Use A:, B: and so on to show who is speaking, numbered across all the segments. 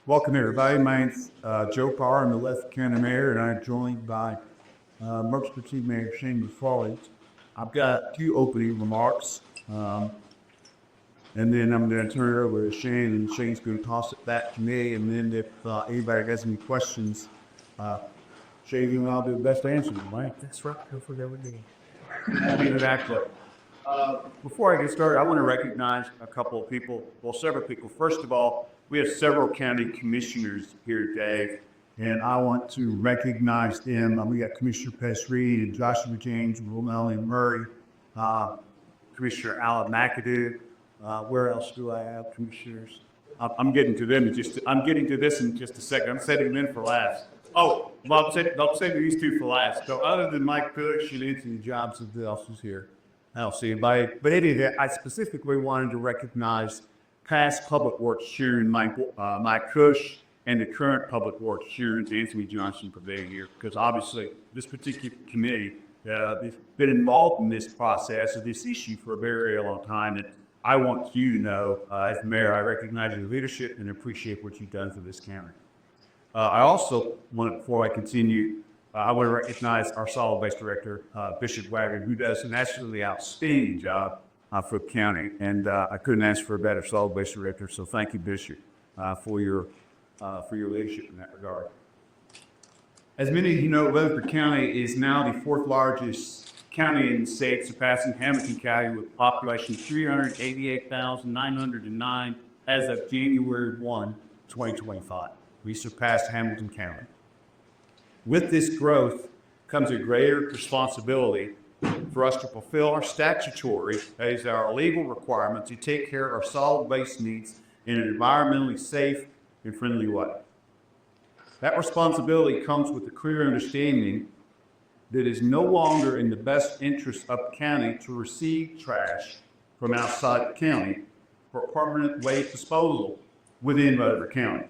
A: Welcome, everybody. My name's Joe Carr. I'm the Rutherford County Mayor, and I'm joined by Murfreesboro Mayor Shane McFarland. I've got a few opening remarks, and then I'm going to turn it over to Shane, and Shane's going to toss it back to me. And then if anybody has any questions, Shane and I'll do the best to answer them, right?
B: That's right. Don't forget with me.
A: Before I get started, I want to recognize a couple of people, well, several people. First of all, we have several county commissioners here today, and I want to recognize them. We got Commissioner Pess Reed and Joshua James, Romel and Murray, Commissioner Alan McAdoo. Where else do I have commissioners? I'm getting to them. I'm getting to this in just a second. I'm setting them in for last. Oh, well, I'll save these two for last. So other than Mike Cush and Anthony Jobs, who else is here? I don't see anybody. But anyway, I specifically wanted to recognize past public works chairman Mike Cush and the current public works chairman Anthony Johnson for being here, because obviously this particular committee has been involved in this process of this issue for a very, very long time. And I want you to know, as mayor, I recognize your leadership and appreciate what you've done for this county. I also want, before I continue, I want to recognize our solid waste director, Bishop Wagner, who does an absolutely outstanding job for the county. And I couldn't ask for a better solid waste director. So thank you, Bishop, for your leadership in that regard. As many of you know, Rutherford County is now the fourth largest county in the state, surpassing Hamilton County with a population of 388,909 as of January 1, 2025. We surpassed Hamilton County. With this growth comes a greater responsibility for us to fulfill our statutory, that is our legal requirement to take care of our solid waste needs in an environmentally safe and friendly way. That responsibility comes with the clear understanding that it is no longer in the best interest of the county to receive trash from outside the county for permanent waste disposal within Rutherford County.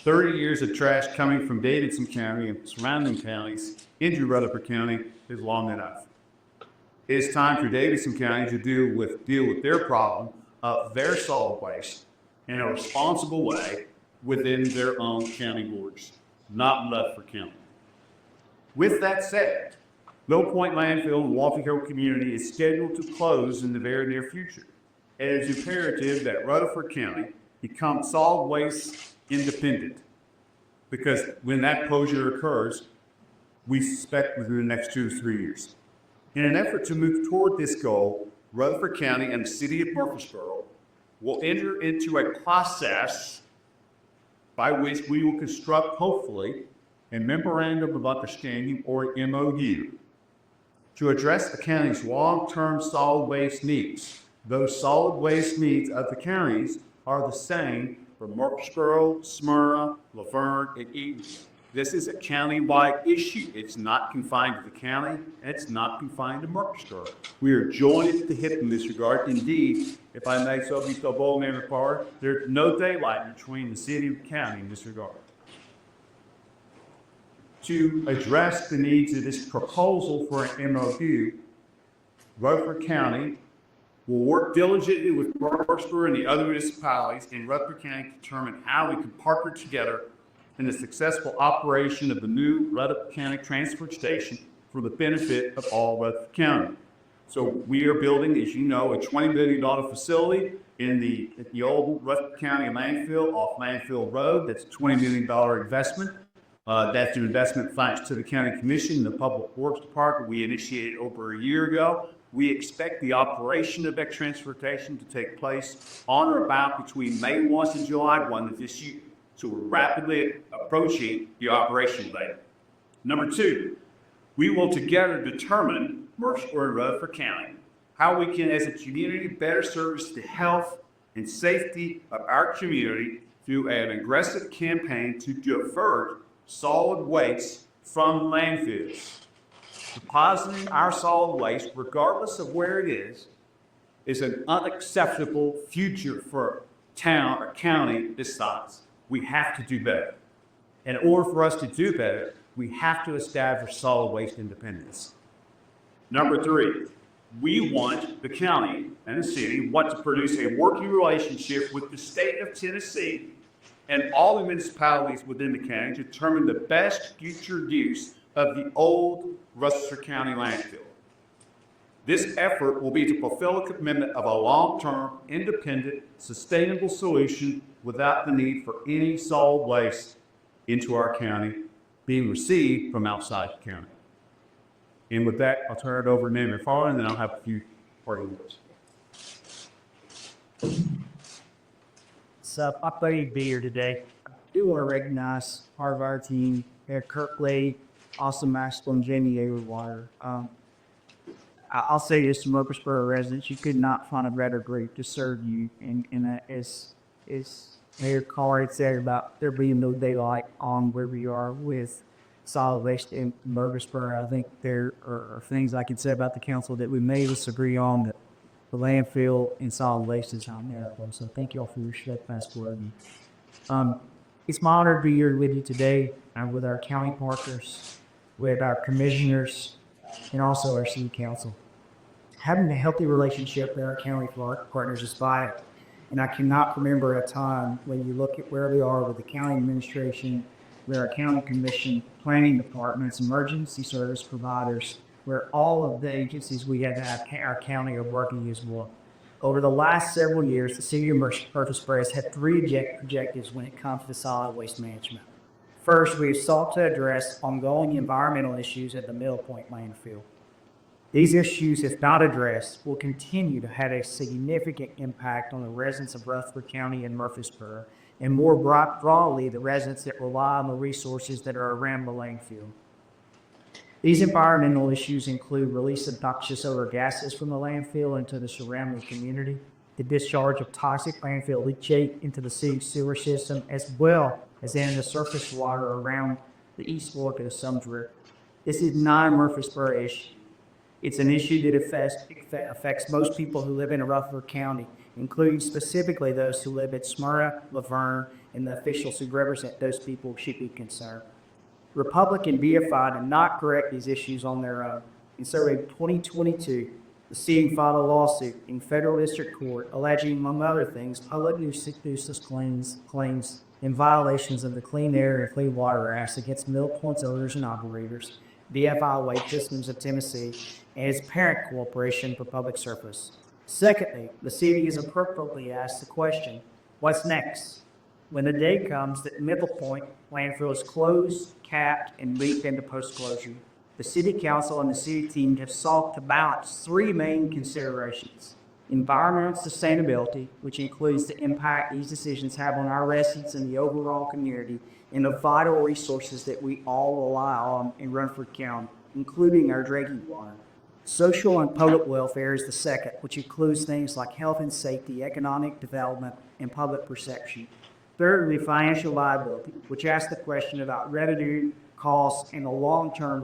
A: 30 years of trash coming from Davidson County and surrounding counties into Rutherford County is long enough. It is time for Davidson County to deal with their problem of their solid waste in a responsible way within their own county borders, not Rutherford County. With that said, Middle Point Landfill in Walking Hill community is scheduled to close in the very near future. It is imperative that Rutherford County become solid waste independent, because when that closure occurs, we suspect within the next 2 to 3 years. In an effort to move toward this goal, Rutherford County and the city of Murfreesboro will enter into a process by which we will construct, hopefully, a memorandum of understanding, or MOU, to address the county's long-term solid waste needs. Those solid waste needs of the counties are the same for Murfreesboro, Smyrna, Laverne, and Eden. This is a county-wide issue. It's not confined to the county. It's not confined to Murfreesboro. We are joined at the hip in this regard. Indeed, if I may so be so bold and record, there's no daylight between the city and the county in this regard. To address the needs of this proposal for an MOU, Rutherford County will work diligently with Murfreesboro and the other municipalities in Rutherford County to determine how we can partner together in the successful operation of the new Rutherford County Transfer Station for the benefit of all Rutherford County. So we are building, as you know, a $20 million facility at the old Rutherford County landfill off Landfill Road. That's a $20 million investment. That's an investment thanks to the County Commission and the Public Works Department. We initiated over a year ago. We expect the operation of that transportation to take place on or about between May 1 and July 1 of this year. So we're rapidly approaching the operation date. Number two, we will together determine, Murfreesboro and Rutherford County, how we can, as a community, better service the health and safety of our community through an aggressive campaign to divert solid waste from landfills. Depositing our solid waste, regardless of where it is an unacceptable future for a town or county this size. We have to do better. In order for us to do better, we have to establish solid waste independence. Number three, we want the county and the city want to produce a working relationship with the state of Tennessee and all the municipalities within the county to determine the best future use of the old Rutherford County landfill. This effort will be to fulfill a commitment of a long-term, independent, sustainable solution without the need for any solid waste into our county being received from outside the county. And with that, I'll turn it over to McFarland, and then I'll have a few parting words.
B: So I'm glad to be here today. I do want to recognize part of our team, Eric Kirkley, Austin Maxwell, and Jamie Aylward. I'll say this to Murfreesboro residents, you could not find a better group to serve you. And as Mayor Carr had said about there being no daylight on where we are with solid waste in Murfreesboro, I think there are things I can say about the council that we may disagree on, that the landfill and solid waste is on there. So thank you all for your steadfast work. It's my honor to be here with you today with our county partners, with our commissioners, and also our city council. Having a healthy relationship with our county partners is vital, and I cannot remember a time when you look at where we are with the county administration, with our county commission, planning departments, emergency service providers, where all of the agencies we have our county are working as one. Over the last several years, the city of Murfreesboro has had three objectives when it comes to solid waste management. First, we have sought to address ongoing environmental issues at the Middle Point Landfill. These issues, if not addressed, will continue to have a significant impact on the residents of Rutherford County and Murfreesboro, and more broadly, the residents that rely on the resources that are around the landfill. These environmental issues include release of noxious odor gases from the landfill into the surrounding community, the discharge of toxic landfill leachate into the city sewer system, as well as in the surface water around the east fork of the Sums River. This is not a Murfreesboro issue. It's an issue that affects most people who live in Rutherford County, including specifically those who live at Smyrna, Laverne, and the officials who represent those people should be concerned. Republican BFI did not correct these issues on their own, and so in 2022, the city filed a lawsuit in federal district court alleging, among other things, public nuisance claims and violations of the Clean Air and Clean Water Acts against Middle Point's owners and operators, BFI Waste Systems of Tennessee, and its parent corporation for public service. Secondly, the city is appropriately asked the question, what's next? When the day comes that Middle Point Landfill is closed, capped, and moved into post-closure, the City Council and the City team have sought to balance three main considerations: environmental sustainability, which includes the impact these decisions have on our residents and the overall community, and the vital resources that we all rely on in Rutherford County, including our drinking water. Social and public welfare is the second, which includes things like health and safety, economic development, and public perception. Thirdly, financial liability, which asks the question about revenue, costs, and the long-term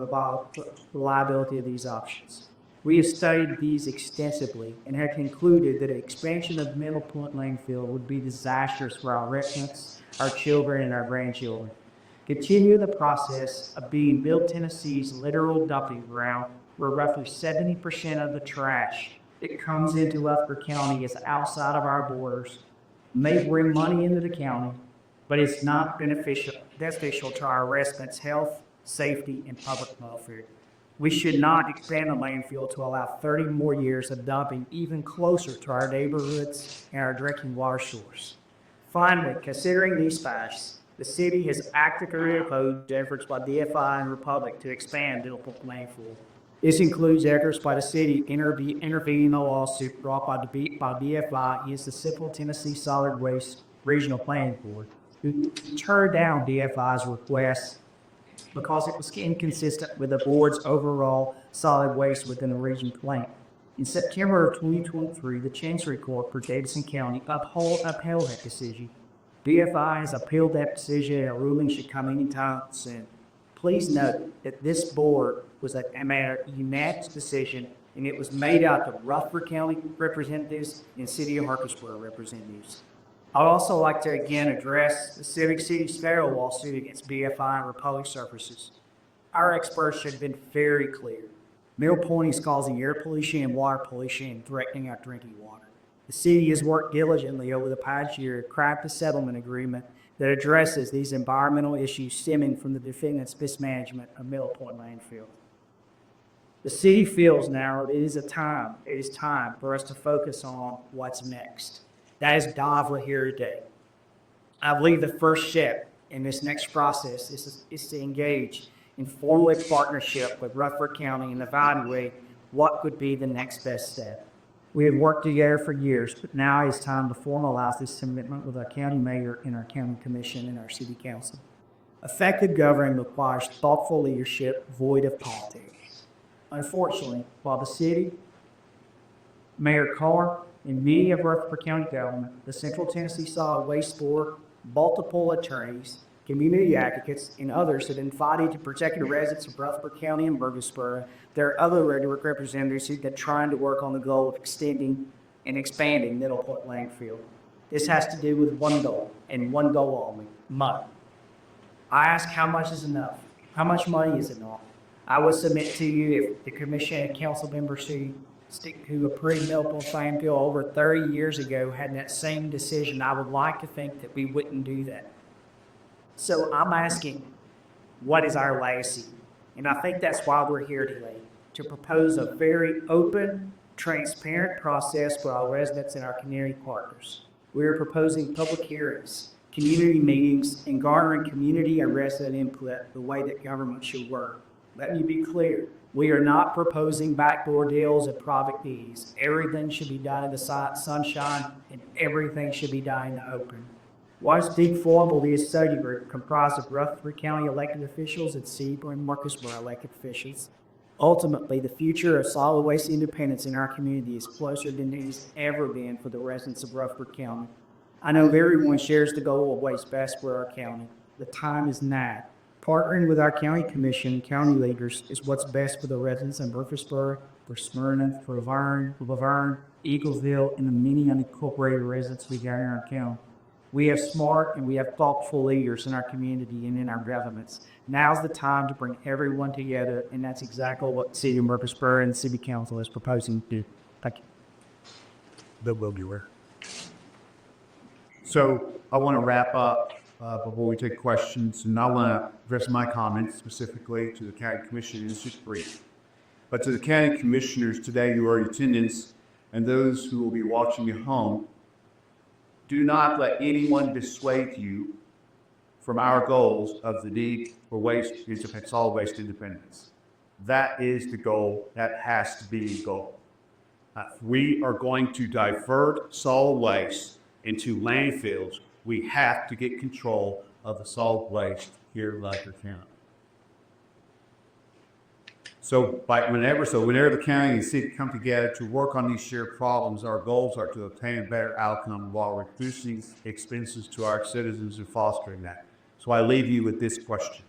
B: reliability of these options. We have studied these extensively and have concluded that an expansion of Middle Point Landfill would be disastrous for our residents, our children, and our grandchildren. Continue the process of being Middle Tennessee's literal dumping ground, where roughly 70% of the trash that comes into Rutherford County is outside of our borders, may bring money into the county, but it's not beneficial to our residents' health, safety, and public welfare. We should not expand the landfill to allow 30 more years of dumping even closer to our neighborhoods and our drinking water source. Finally, considering these facts, the city has actively opposed efforts by DFI and Republic to expand Middle Point Landfill. This includes efforts by the city intervening in a lawsuit brought by DFI against the Central Tennessee Solid Waste Regional Planning Board, who turned down DFI's request because it was inconsistent with the board's overall solid waste within the region plan. In September of 2023, the Chancery Court for Davidson County upheld that decision. DFI has appealed that decision, and a ruling should come anytime soon. Please note that this board was a unanimous decision, and it was made out of Rutherford County representatives and City of Murfreesboro representatives. I'd also like to again address the Civic City's federal lawsuit against BFI and Republic Services. Our experts should have been very clear. Middle Point is causing air pollution and water pollution and threatening our drinking water. The city has worked diligently over the past year to craft a settlement agreement that addresses these environmental issues stemming from the defendant's mismanagement of Middle Point Landfill. The city feels now it is time for us to focus on what's next. That is why we're here today. I believe the first step in this next process is to engage in formal partnership with Rutherford County and evaluate what could be the next best step. We have worked together for years, but now it's time to formalize this commitment with our county mayor and our county commission and our city council. Effective governing requires thoughtful leadership void of politics. Unfortunately, while the city, Mayor Carr, and many of Rutherford County government, the Central Tennessee Solid Waste Board, multiple attorneys, community advocates, and others have been fighting to protect the residents of Rutherford County and Murfreesboro, there are other representatives who are trying to work on the goal of extending and expanding Middle Point Landfill. This has to do with one goal, and one goal only: money. I ask, how much is enough? How much money is enough? I would submit to you, if the commission and council members who approved Middle Point Landfill over 30 years ago had that same decision, I would like to think that we wouldn't do that. So I'm asking, what is our legacy? And I think that's why we're here today, to propose a very open, transparent process for our residents and our community partners. We are proposing public hearings, community meetings, and garnering community and resident input the way that government should work. Let me be clear. We are not proposing backdoor deals and private fees. Everything should be done in the sunshine, and everything should be done in the open. Watts Big Four will be a study group comprised of Rutherford County elected officials and Seaborn and Murfreesboro elected officials. Ultimately, the future of solid waste independence in our community is closer than it has ever been for the residents of Rutherford County. I know everyone shares the goal of what's best for our county. The time is now. Partnering with our county commission and county leaders is what's best for the residents of Murfreesboro, for Smyrna, for Laverne, Eaglesville, and the many unincorporated residents we got in our county. We have smart and we have thoughtful leaders in our community and in our governments. Now's the time to bring everyone together, and that's exactly what the City of Murfreesboro and the City Council is proposing to do. Thank you.
A: Bill Wilgewer. So I want to wrap up before we take questions, and I want to address my comments specifically to the County Commission in District 3. But to the County Commissioners today who are in attendance and those who will be watching at home, do not let anyone dissuade you from our goals of the need for solid waste independence. That is the goal. That has to be the goal. We are going to divert solid waste into landfills. We have to get control of the solid waste here in Rutherford County. So whenever the county and city come together to work on these shared problems, our goals are to obtain a better outcome while reducing expenses to our citizens and fostering that. So I leave you with this question.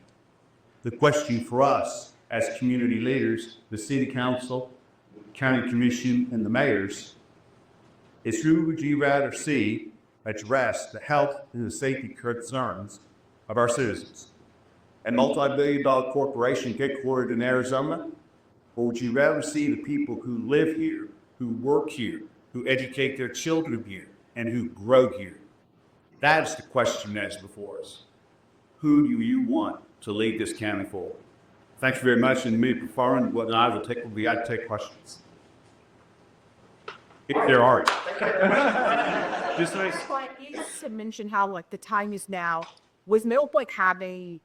A: The question for us as community leaders, the city council, county commission, and the mayors is, who would you rather see address the health and the safety concerns of our citizens? A multi-billion-dollar corporation headquartered in Arizona? Or would you rather see the people who live here, who work here, who educate their children here, and who grow here? That is the question that is before us. Who do you want to lead this county forward? Thank you very much, and me, McFarland, what I will take will be I'd take questions. If there are.
C: Just nice. But you just mentioned how the time is now. With Middle Point having,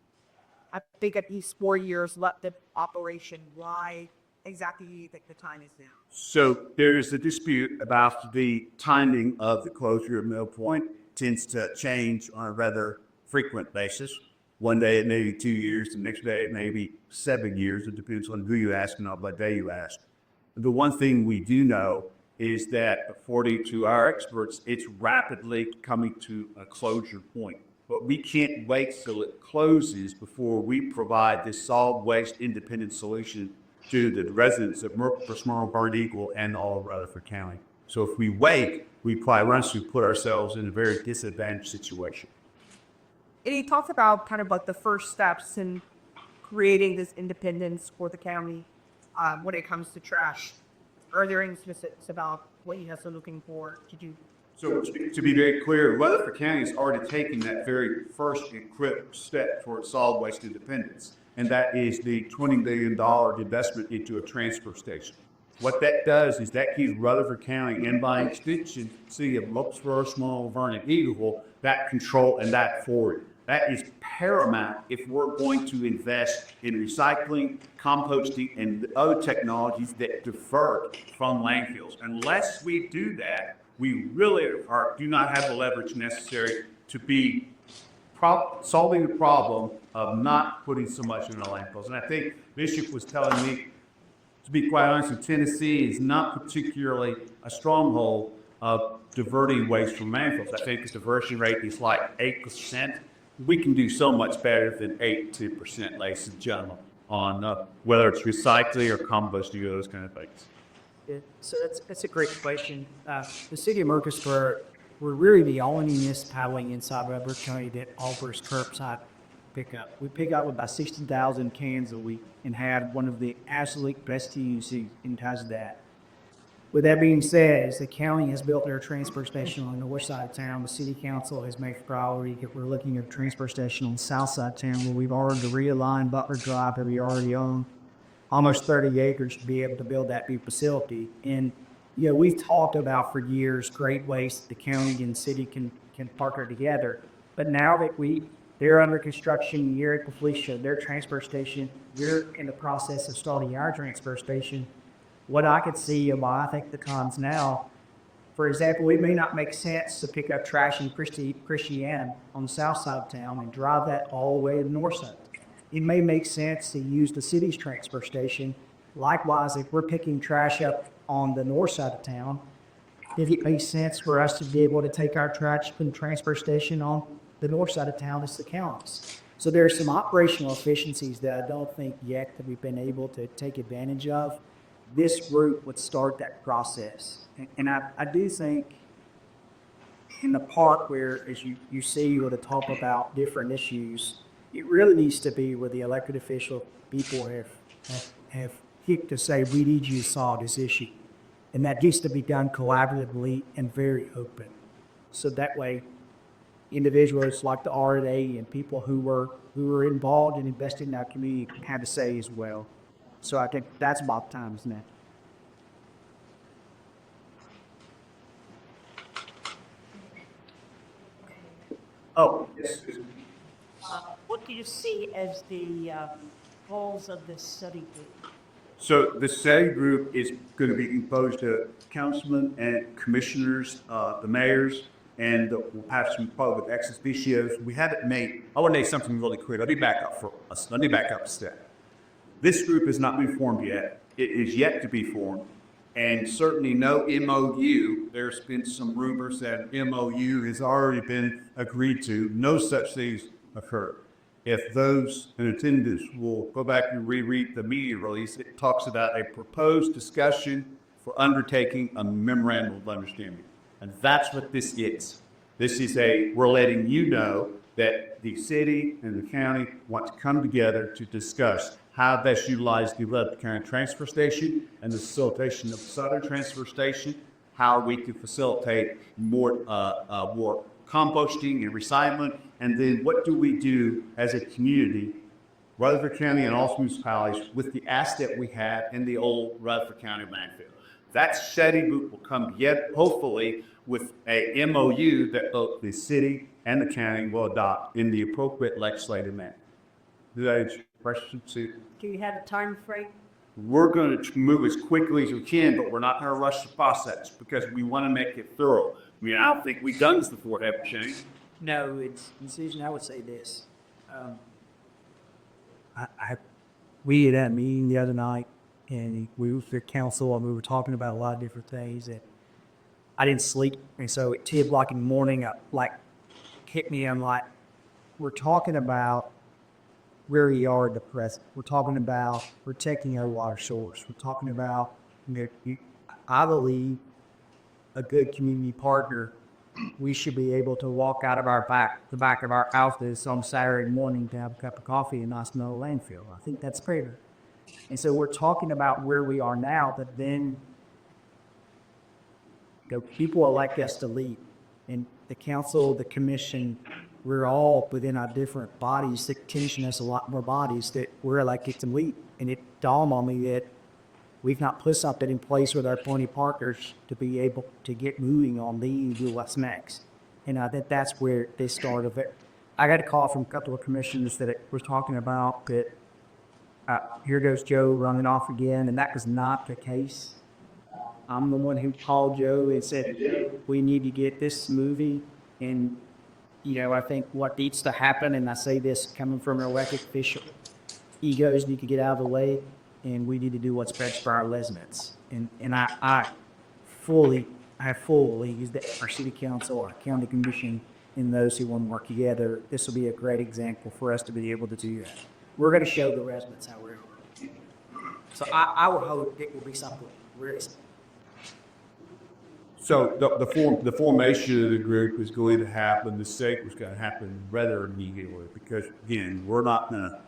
C: I think, at least 4 years left of operation, why exactly do you think the time is now?
A: So there is a dispute about the timing of the closure of Middle Point. It tends to change on a rather frequent basis. One day it may be 2 years, the next day it may be 7 years. It depends on who you ask and on what day you ask. The one thing we do know is that, according to our experts, it's rapidly coming to a closure point. But we can't wait till it closes before we provide this solid waste independent solution to the residents of Murfreesboro, Burnt Eagle, and all of Rutherford County. So if we wait, we probably run to put ourselves in a very disadvantaged situation.
C: And he talks about kind of the first steps in creating this independence for the county when it comes to trash. Are there any specifics about what you guys are looking for to do?
A: So to be very clear, Rutherford County has already taken that very first and critical step towards solid waste independence, and that is the $20 million investment into a transfer station. What that does is that gives Rutherford County and by extension, City of Murfreesboro, Small Vernon, Eagleville, that control and that authority. That is paramount if we're going to invest in recycling, composting, and other technologies that divert from landfills. Unless we do that, we really do not have the leverage necessary to be solving the problem of not putting so much in the landfills. And I think Bishop was telling me, to be quite honest, in Tennessee is not particularly a stronghold of diverting waste from landfills. I think the diversion rate is like 8%. We can do so much better than 8% ladies and gentlemen, on whether it's recycling or composting or those kind of things.
B: Yeah, so that's a great question. The city of Murfreesboro, we're really the only municipality inside Rutherford County that offers curbside pickup. We pick up about 60,000 cans a week and have one of the absolute best TUC in terms of that. With that being said, as the county has built their transfer station on the north side of town, the city council has made priority that we're looking at a transfer station on the south side of town where we've already realigned Butler Drive that we already own almost 30 acres to be able to build that new facility. And, you know, we've talked about for years great ways the county and city can partner together. But now that they're under construction, you're at completion, their transfer station, we're in the process of starting our transfer station. What I could see and why I think the time's now, for example, it may not make sense to pick up trash in Christiana on the south side of town and drive that all the way to the north side. It may make sense to use the city's transfer station. Likewise, if we're picking trash up on the north side of town, if it makes sense for us to be able to take our trash from the transfer station on the north side of town, it's the county's. So there are some operational efficiencies that I don't think yet that we've been able to take advantage of. This route would start that process. And I do think in the part where, as you see with the talk about different issues, it really needs to be where the elected official people have hit to say, we need you to solve this issue. And that needs to be done collaboratively and very open. So that way, individuals like the RNA and people who were involved and invested in our community had to say as well. So I think that's about time, isn't it? Oh, yes.
D: What do you see as the goals of this study group?
A: So the study group is going to be composed of councilmen and commissioners, the mayors, and we'll have some public ex officios. We haven't made, I want to make something really clear. Let me back up a step. This group has not been formed yet. It is yet to be formed. And certainly no MOU. There's been some rumors that MOU has already been agreed to. No such things occurred. If those in attendance will go back and reread the media release, it talks about a proposed discussion for undertaking a memorandum of understanding. And that's what this is. This is we're letting you know that the city and the county want to come together to discuss how best utilize the Rutherford County Transfer Station and the facilitation of the Southern Transfer Station, how we can facilitate more composting and recycling, and then what do we do as a community, Rutherford County and all municipalities, with the asset we have in the old Rutherford County landfill. That study group will come yet, hopefully, with a MOU that both the city and the county will adopt in the appropriate legislative manner. Did I answer your question, Sue?
D: Do you have a time frame?
A: We're going to move as quickly as we can, but we're not going to rush the process because we want to make it thorough. I mean, I don't think we've done this before, have we, Shane?
B: No, it's Susan. I would say this. We had that meeting the other night, and we were with the council, and we were talking about a lot of different things. And I didn't sleep, and so at 2 o'clock in the morning, hit me. I'm like, we're talking about where we are in the present. We're talking about protecting our water source. We're talking about, I believe, a good community partner. We should be able to walk out of the back of our office on Saturday morning to have a cup of coffee and not smell a landfill. I think that's fair. And so we're talking about where we are now, but then people elect us to lead. And the council, the commission, we're all within our different bodies. The commission has a lot more bodies that we're elected to lead. And it dawned on me that we've not put something in place with our appointed partners to be able to get moving on these what's next. And I think that's where they started it. I got a call from a couple of commissioners that were talking about that here goes Joe running off again, and that was not the case. I'm the one who called Joe and said, we need to get this moving. And, I think what needs to happen, and I say this coming from an elected official, egos need to get out of the way, and we need to do what's best for our residents. And I fully use that our city council, our county commission, and those who want to work together. This will be a great example for us to be able to do that. We're going to show the residents how we're doing. So I would hope it will be something really simple.
A: So the formation of the group is going to happen. The stake was going to happen rather immediately because again, we're not gonna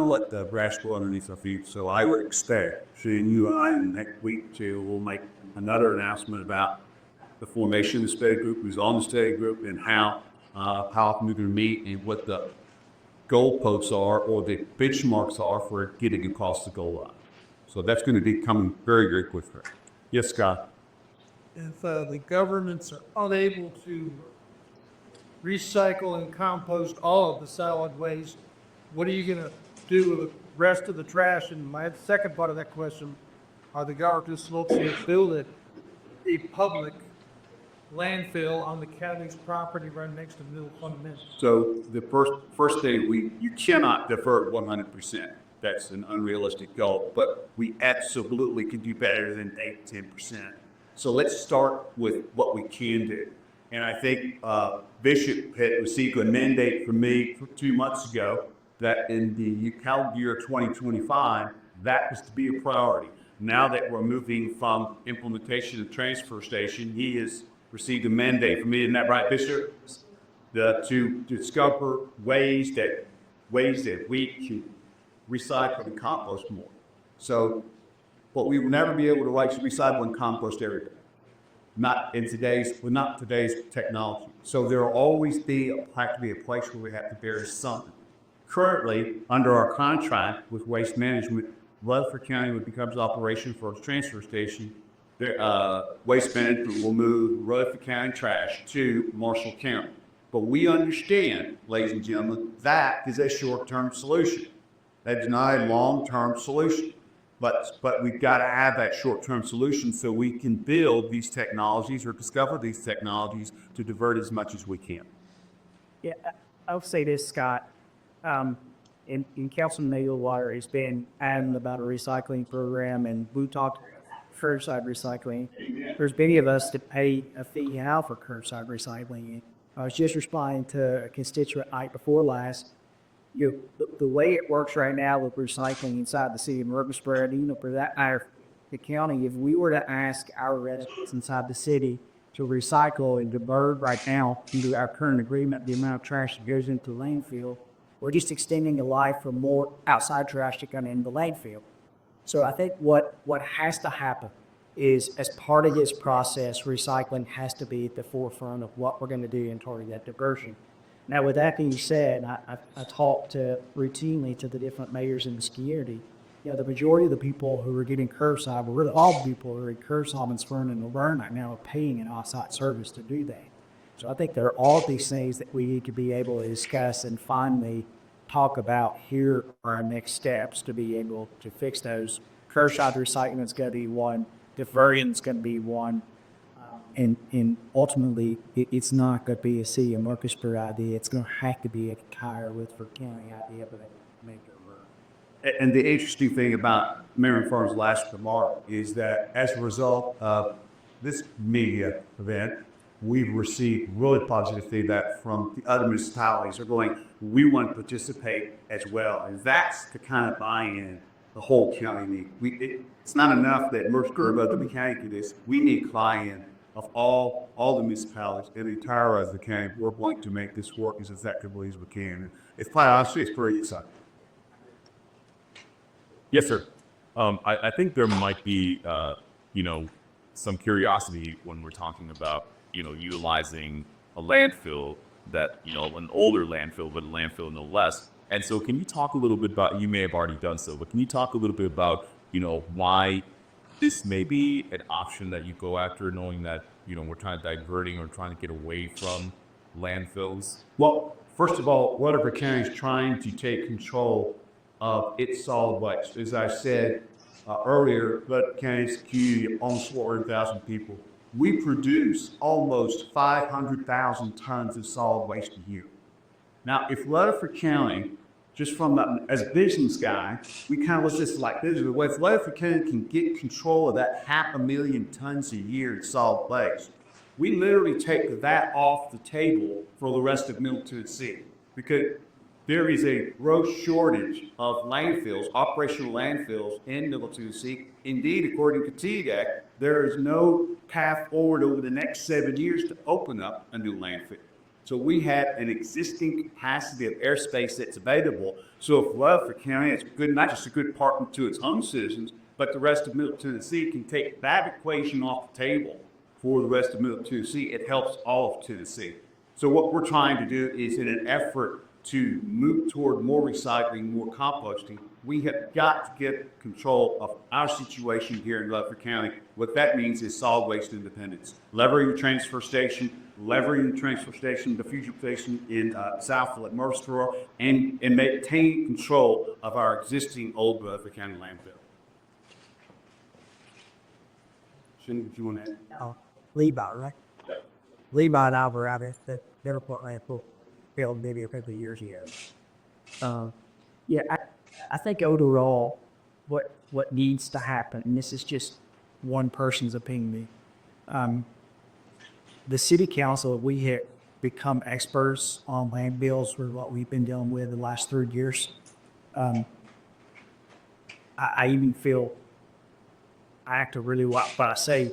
A: let the grass grow underneath our feet. So I would expect seeing you and I next week too. We'll make another announcement about the formation of the study group, who's on the study group, and how often we're going to meet and what the goalposts are or the benchmarks are for getting across the goal line. So that's going to be coming very, very quickly. Yes, Scott.
E: If the governments are unable to recycle and compost all of the solid waste, what are you going to do with the rest of the trash? And my second part of that question, are the governments looking to build a public landfill on the county's property right next to Middle Point Landfill?
A: So the first thing, you cannot defer 100%. That's an unrealistic goal, but we absolutely can do better than 8-10%. So let's start with what we can do. And I think Bishop had received a mandate from me 2 months ago that in the calendar year 2025, that was to be a priority. Now that we're moving from implementation to transfer station, he has received a mandate from me, isn't that right, Bishop? To discover ways that we can recycle and compost more. So, but we will never be able to recycle and compost everything. Not today's technology. So there will always have to be a place where we have to bury something. Currently, under our contract with Waste Management, Rutherford County would becomes operation for a transfer station. Waste Management will move Rutherford County trash to Marshall County. But we understand, ladies and gentlemen, that is a short-term solution. That is not a long-term solution. But we've got to have that short-term solution so we can build these technologies or discover these technologies to divert as much as we can.
B: Yeah, I'll say this, Scott. In Councilman Naylor has been adamant about a recycling program, and we talked curbside recycling. There's many of us that pay a fee now for curbside recycling. I was just responding to a constituent night before last. The way it works right now with recycling inside the city of Murfreesboro, and for that matter, the county, if we were to ask our residents inside the city to recycle and divert right now into our current agreement, the amount of trash that goes into the landfill, we're just extending the life for more outside trash to come in the landfill. So I think what has to happen is, as part of this process, recycling has to be at the forefront of what we're going to do in toward that diversion. Now, with that being said, I talk routinely to the different mayors in the community. The majority of the people who are getting curbside, or really all the people who are in curbside in Smyrna and Laverne right now, are paying an off-site service to do that. So I think there are all these things that we need to be able to discuss and finally talk about. Here are our next steps to be able to fix those. Curbside recycling is going to be one. Diversion is going to be one. And ultimately, it's not going to be a city of Murfreesboro idea. It's going to have to be a Carr Rutherford County idea, but make it work.
A: And the interesting thing about Marion Farms' last remark is that as a result of this media event, we've received really positive feedback from the other municipalities. They're going, we want to participate as well. And that's the kind of buy-in the whole county needs. It's not enough that Murfreesboro, the county can do this. We need buy-in of all the municipalities in the entire Rutherford County. We're going to make this work as effectively as we can. It's quite honestly, it's pretty exciting.
F: Yes, sir. I think there might be, some curiosity when we're talking about utilizing a landfill that, an older landfill, but a landfill no less. And so can you talk a little bit about, you may have already done so, but can you talk a little bit about, why this may be an option that you go after, knowing that, we're trying to diverting or trying to get away from landfills?
A: Well, first of all, Rutherford County is trying to take control of its solid waste. As I said earlier, Rutherford County is a community of almost 400,000 people. We produce almost 500,000 tons of solid waste a year. Now, if Rutherford County, just from as a business guy, we kind of look at this like this: if Rutherford County can get control of that 500,000 tons a year in solid waste, we literally take that off the table for the rest of Middle Tennessee, because there is a gross shortage of landfills, operational landfills in Middle Tennessee. Indeed, according to TDEC, there is no path forward over the next 7 years to open up a new landfill. So we have an existing capacity of airspace that's available. So if Rutherford County is good, not just a good partner to its own citizens, but the rest of Middle Tennessee can take that equation off the table for the rest of Middle Tennessee, it helps all of Tennessee. So what we're trying to do is, in an effort to move toward more recycling, more composting, we have got to get control of our situation here in Rutherford County. What that means is solid waste independence. Leveraging the transfer station, the future station in Southfield at Murfreesboro, and maintain control of our existing old Rutherford County landfill. Shouldn't you want to add?
B: Levi, right?
A: Yeah.
B: Levi and I were out at the Middle Point Landfill field maybe a couple of years ago. Yeah, I think overall, what needs to happen, and this is just one person's opinion, the city council, we have become experts on landfills for what we've been dealing with the last 3 years. I even feel I act to really what I say,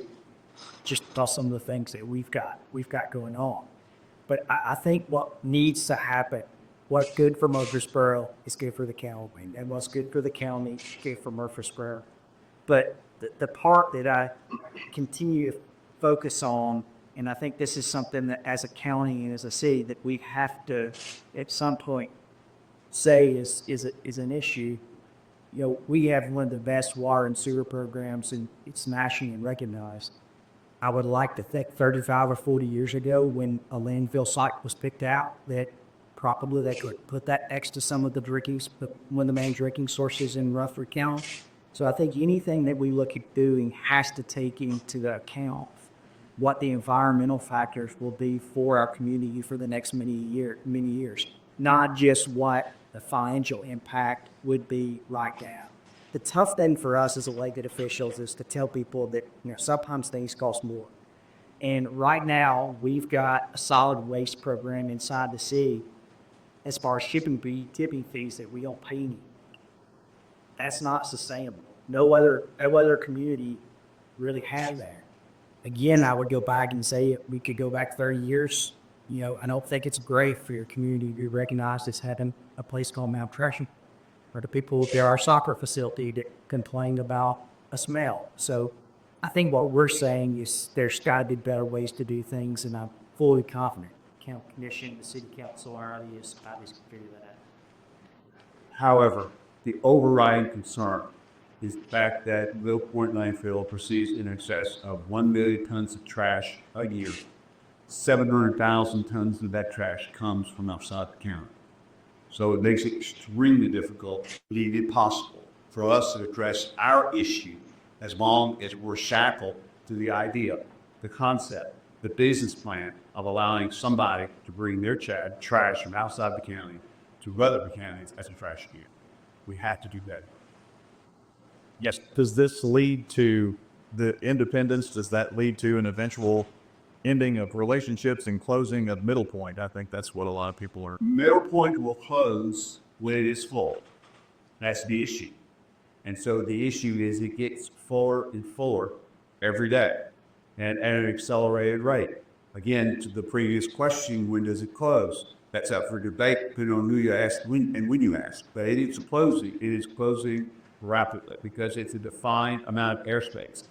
B: just about some of the things that we've got going on. But I think what needs to happen, what's good for Murfreesboro is good for the county, and what's good for the county is good for Murfreesboro. But the part that I continue to focus on, and I think this is something that as a county and as a city that we have to at some point say is an issue. We have one of the best water and sewer programs, and it's nationally recognized. I would like to think 35 or 40 years ago, when a landfill site was picked out, that probably they could put that next to some of one of the main drinking sources in Rutherford County. So I think anything that we look at doing has to take into account what the environmental factors will be for our community for the next many years, not just what the financial impact would be right now. The tough thing for us as elected officials is to tell people that sometimes things cost more. And right now, we've got a solid waste program inside the city as far as tipping fees that we don't pay any. That's not sustainable. No other community really has that. Again, I would go back and say we could go back 30 years. I don't think it's great for your community to be recognized as having a place called malnutrition. Or the people at our soccer facility that complained about a smell. So I think what we're saying is there's got to be better ways to do things, and I'm fully confident county commission, the city council, our ideas can figure that out.
A: However, the overriding concern is the fact that Middle Point Landfill proceeds in excess of 1 million tons of trash a year. 700,000 tons of that trash comes from outside the county. So it makes it extremely difficult, indeed impossible, for us to address our issue as long as we're shackled to the idea, the concept, the business plan of allowing somebody to bring their trash from outside the county to Rutherford County as a trash can. We have to do that.
F: Yes.
G: Does this lead to the independence? Does that lead to an eventual ending of relationships and closing of Middle Point? I think that's what a lot of people are.
A: Middle Point will close when it is full. That's the issue. And so the issue is it gets fuller and fuller every day and at an accelerated rate. Again, to the previous question, when does it close? That's up for debate, depending on who you ask and when you ask. But it is closing. It is closing rapidly because it's a defined amount of airspace.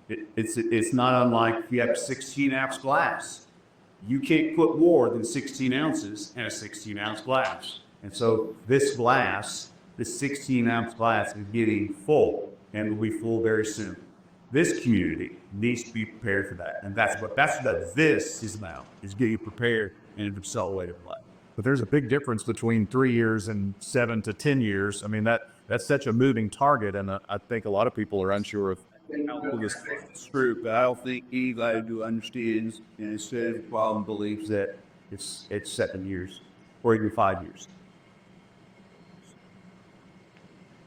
A: It's not unlike if you have 16 ounce glass. You can't put more than 16 ounces in a 16 ounce glass. And so this 16 ounce glass is getting full and will be full very soon. This community needs to be prepared for that. And that's what this is about, is getting prepared in an accelerated way.
G: But there's a big difference between 3 years and 7 to 10 years. I mean, that's such a moving target, and I think a lot of people are unsure of how long this.
A: It's true, but I don't think anybody who understands and instead of the problem believes that it's 7 years or even 5 years.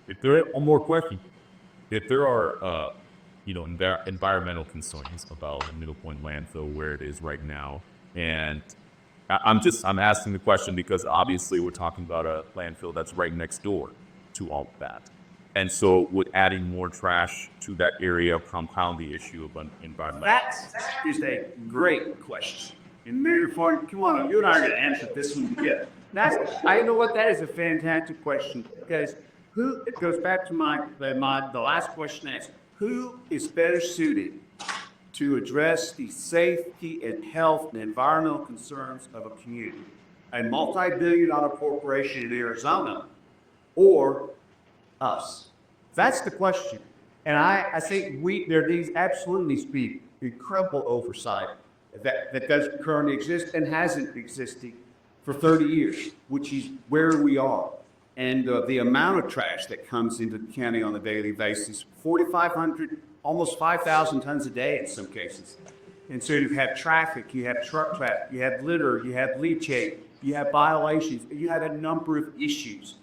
F: If there one more question, if there are environmental concerns about the Middle Point landfill where it is right now, and I'm asking the question because obviously we're talking about a landfill that's right next door to all of that, and so would adding more trash to that area compound the issue of environmental?
A: That's just a great question. And Mayor Farn, come on, you and I are going to answer this one together. I know what that is a fantastic question because it goes back to the last question I asked. Who is better suited to address the safety and health and environmental concerns of a community? A multi-billion-dollar corporation in Arizona or us? That's the question. And I think there absolutely needs to be incredible oversight that doesn't currently exist and hasn't existed for 30 years, which is where we are. And the amount of trash that comes into the county on a daily basis, 4,500, almost 5,000 tons a day in some cases. And so you have traffic, you have truck traffic, you have litter, you have leachate, you have violations, you have a number of issues.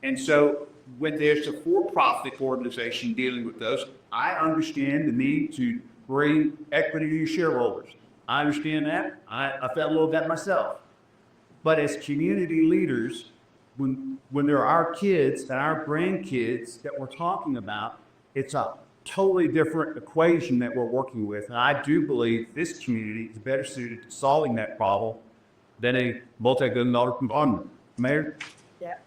A: And so when there's a for-profit organization dealing with those, I understand the need to bring equity to your shareholders. I understand that. I felt a little of that myself. But as community leaders, when there are our kids and our grandkids that we're talking about, it's a totally different equation that we're working with. And I do believe this community is better suited to solving that problem than a multi-billion-dollar conglomerate. Mayor?
B: Yeah.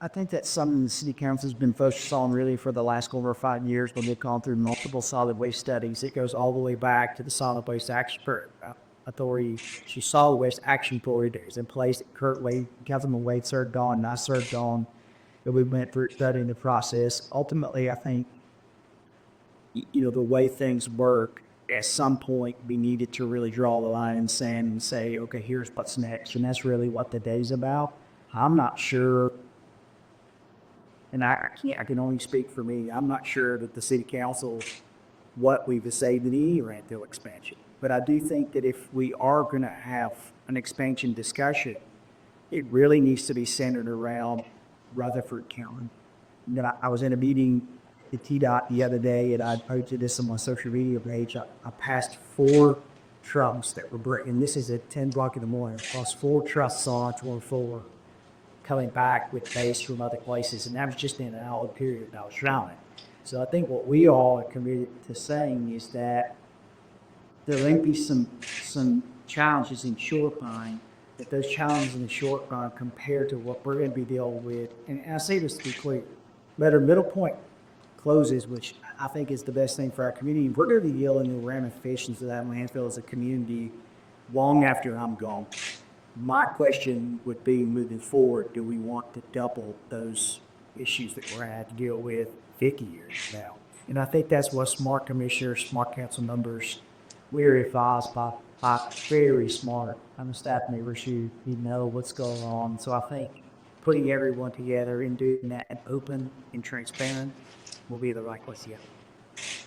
B: I think that's something the city council has been focused on really for the last over 5 years when they've gone through multiple solid waste studies. It goes all the way back to the Solid Waste Action Authority. Solid Waste Action Authority that was in place that Kurt Wade, Councilman Wade served on, and I served on. And we went through studying the process. Ultimately, I think, the way things work, at some point we needed to really draw the line in the sand and say, okay, here's what's next. And that's really what the day's about. I'm not sure, and I can only speak for me. I'm not sure that the city council, what we've saved in any landfill expansion. But I do think that if we are going to have an expansion discussion, it really needs to be centered around Rutherford County. I was in a meeting at TDOT the other day, and I posted this on my social media page. I passed 4 trucks that were breaking. This is at 10 o'clock in the morning. Plus 4 trucks on 24 coming back with base from other places, and that was just in an hour period that I was drowning. So I think what we all are committed to saying is that there may be some challenges in Short Pine, that those challenges in the Short Pine compared to what we're going to be dealing with, and I say this to be clear, whether Middle Point closes, which I think is the best thing for our community, we're going to be dealing with ramifications of that landfill as a community long after I'm gone. My question would be, moving forward, do we want to double those issues that we're going to have to deal with 50 years from now? And I think that's what smart commissioners, smart council members, we're advised by very smart staff members who know what's going on. So I think putting everyone together and doing that and open and transparent will be the right place to go.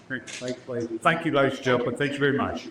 A: Great. Thank you, ladies and gentlemen. Thank you very much.